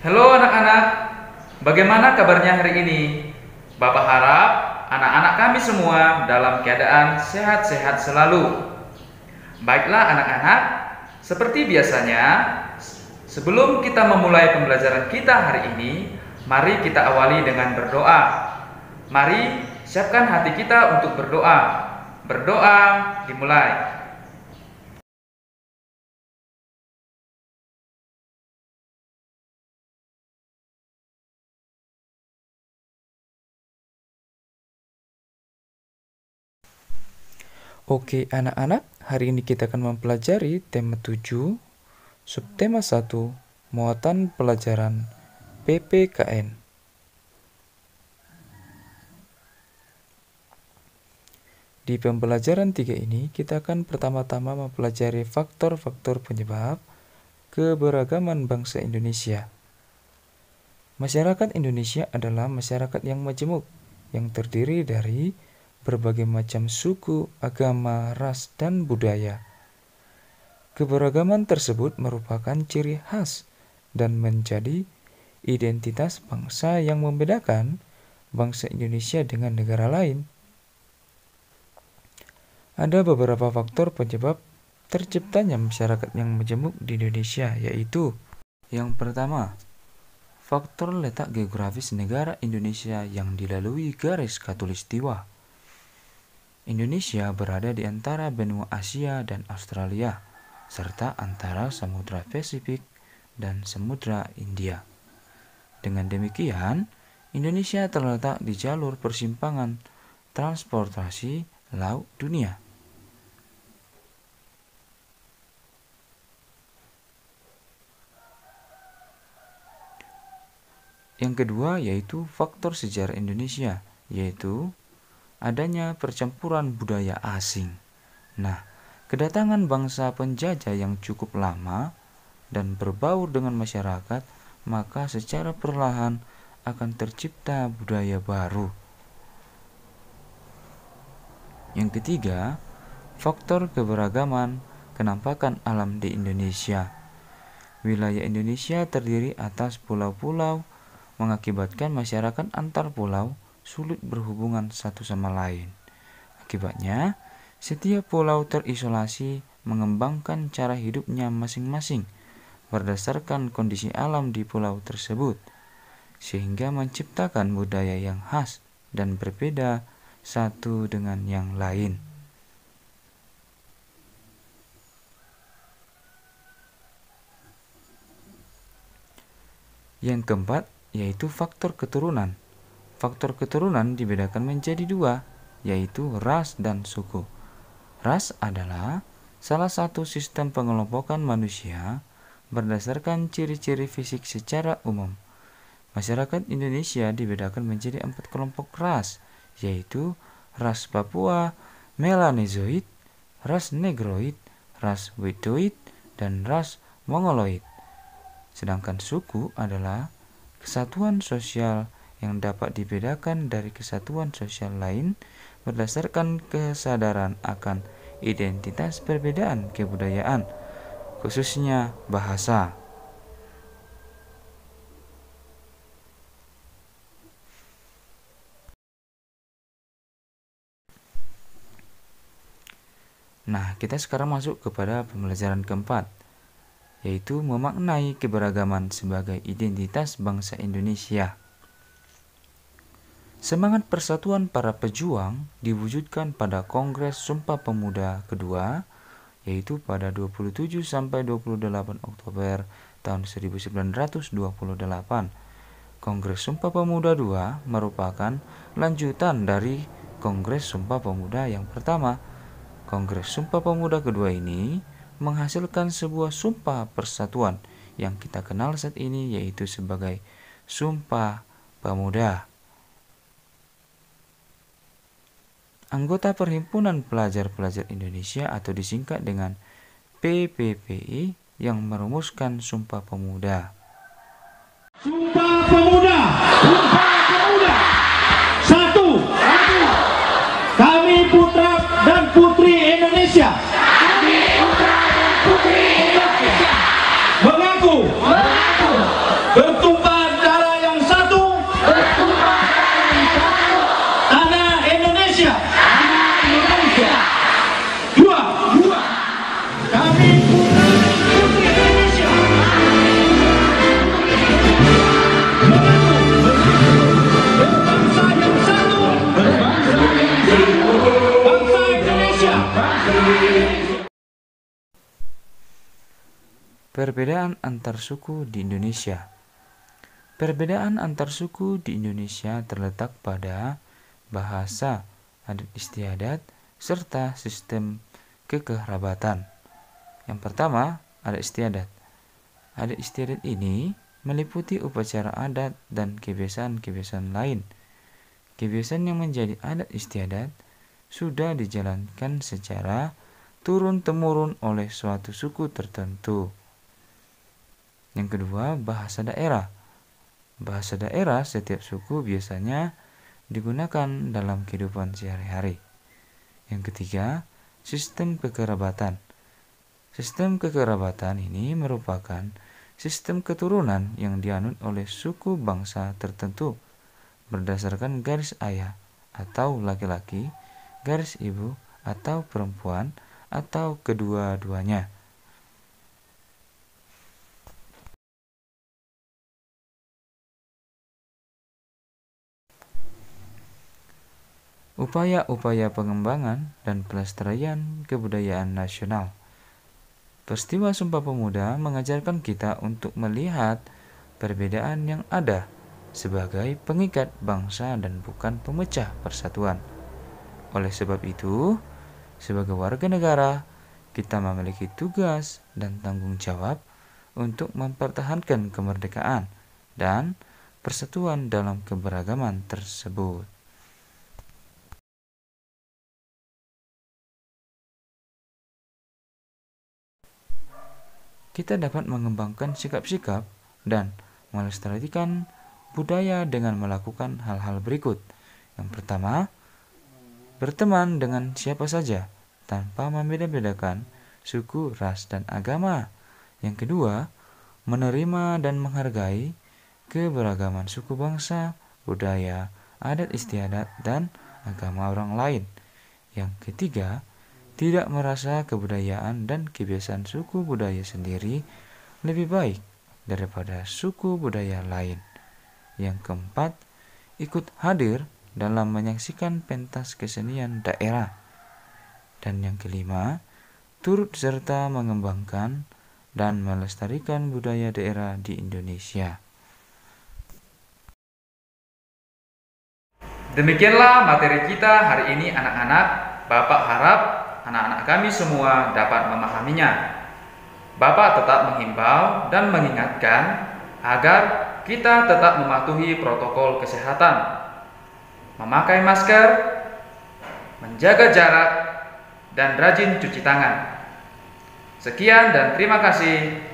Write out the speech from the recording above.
Halo anak-anak, bagaimana kabarnya hari ini? Bapak harap anak-anak kami semua dalam keadaan sehat-sehat selalu. Baiklah anak-anak, seperti biasanya, sebelum kita memulai pembelajaran kita hari ini, mari kita awali dengan berdoa. Mari siapkan hati kita untuk berdoa. Berdoa dimulai. Oke anak-anak, hari ini kita akan mempelajari tema 7, subtema 1, muatan pelajaran PPKN. Di pembelajaran 3 ini, kita akan pertama-tama mempelajari faktor-faktor penyebab keberagaman bangsa Indonesia. Masyarakat Indonesia adalah masyarakat yang majemuk, yang terdiri dari berbagai macam suku, agama, ras, dan budaya. Keberagaman tersebut merupakan ciri khas dan menjadi identitas bangsa yang membedakan bangsa Indonesia dengan negara lain. Ada beberapa faktor penyebab terciptanya masyarakat yang majemuk di Indonesia, yaitu yang pertama, faktor letak geografis negara Indonesia yang dilalui garis khatulistiwa. Indonesia berada di antara benua Asia dan Australia, serta antara Samudra Pasifik dan Samudra India. Dengan demikian, Indonesia terletak di jalur persimpangan transportasi laut dunia. Yang kedua yaitu faktor sejarah Indonesia, yaitu adanya percampuran budaya asing. Nah, kedatangan bangsa penjajah yang cukup lama dan berbaur dengan masyarakat, maka secara perlahan akan tercipta budaya baru. Yang ketiga, faktor keberagaman kenampakan alam di Indonesia. Wilayah Indonesia terdiri atas pulau-pulau, mengakibatkan masyarakat antar pulau sulit berhubungan satu sama lain. Akibatnya, setiap pulau terisolasi mengembangkan cara hidupnya masing-masing berdasarkan kondisi alam di pulau tersebut, sehingga menciptakan budaya yang khas dan berbeda satu dengan yang lain. Yang keempat yaitu faktor keturunan. Faktor keturunan dibedakan menjadi dua, yaitu ras dan suku. Ras adalah salah satu sistem pengelompokan manusia berdasarkan ciri-ciri fisik secara umum. Masyarakat Indonesia dibedakan menjadi 4 kelompok ras, yaitu ras Papua, Melanezoid, ras Negroid, ras Wedoid, dan ras Mongoloid. Sedangkan suku adalah kesatuan sosial yang dapat dibedakan dari kesatuan sosial lain berdasarkan kesadaran akan identitas perbedaan kebudayaan, khususnya bahasa. Nah, kita sekarang masuk kepada pembelajaran keempat, yaitu memaknai keberagaman sebagai identitas bangsa Indonesia. Semangat persatuan para pejuang diwujudkan pada Kongres Sumpah Pemuda kedua, yaitu pada 27 sampai 28 Oktober tahun 1928. Kongres Sumpah Pemuda II merupakan lanjutan dari Kongres Sumpah Pemuda yang pertama. Kongres Sumpah Pemuda kedua ini menghasilkan sebuah sumpah persatuan yang kita kenal saat ini, yaitu sebagai Sumpah Pemuda. Anggota Perhimpunan Pelajar-Pelajar Indonesia atau disingkat dengan PPPI yang merumuskan Sumpah Pemuda. Sumpah Pemuda, Sumpah Pemuda. Satu, kami putra dan putri Indonesia. Kami putra dan putri Indonesia. Mengaku bertumpah Perbedaan antar suku di Indonesia. Perbedaan antar suku di Indonesia terletak pada bahasa, adat istiadat, serta sistem kekerabatan. Yang pertama, adat istiadat. Adat istiadat ini meliputi upacara adat dan kebiasaan-kebiasaan lain. Kebiasaan yang menjadi adat istiadat sudah dijalankan secara turun-temurun oleh suatu suku tertentu. Yang kedua, bahasa daerah. Bahasa daerah setiap suku biasanya digunakan dalam kehidupan sehari-hari. Yang ketiga, sistem kekerabatan. Sistem kekerabatan ini merupakan sistem keturunan yang dianut oleh suku bangsa tertentu berdasarkan garis ayah atau laki-laki, garis ibu atau perempuan, atau kedua-duanya. Upaya-upaya pengembangan dan pelestarian kebudayaan nasional. Peristiwa Sumpah Pemuda mengajarkan kita untuk melihat perbedaan yang ada sebagai pengikat bangsa dan bukan pemecah persatuan. Oleh sebab itu, sebagai warga negara, kita memiliki tugas dan tanggung jawab untuk mempertahankan kemerdekaan dan persatuan dalam keberagaman tersebut. Kita dapat mengembangkan sikap-sikap dan melestarikan budaya dengan melakukan hal-hal berikut. Yang pertama, berteman dengan siapa saja tanpa membeda-bedakan suku, ras, dan agama. Yang kedua, menerima dan menghargai keberagaman suku bangsa, budaya, adat istiadat, dan agama orang lain. Yang ketiga, tidak merasa kebudayaan dan kebiasaan suku budaya sendiri lebih baik daripada suku budaya lain. Yang keempat, ikut hadir dalam menyaksikan pentas kesenian daerah. Dan yang kelima, turut serta mengembangkan dan melestarikan budaya daerah di Indonesia. Demikianlah materi kita hari ini anak-anak. Bapak harap anak-anak kami semua dapat memahaminya. Bapak tetap menghimbau dan mengingatkan agar kita tetap mematuhi protokol kesehatan, memakai masker, menjaga jarak, dan rajin cuci tangan. Sekian dan terima kasih.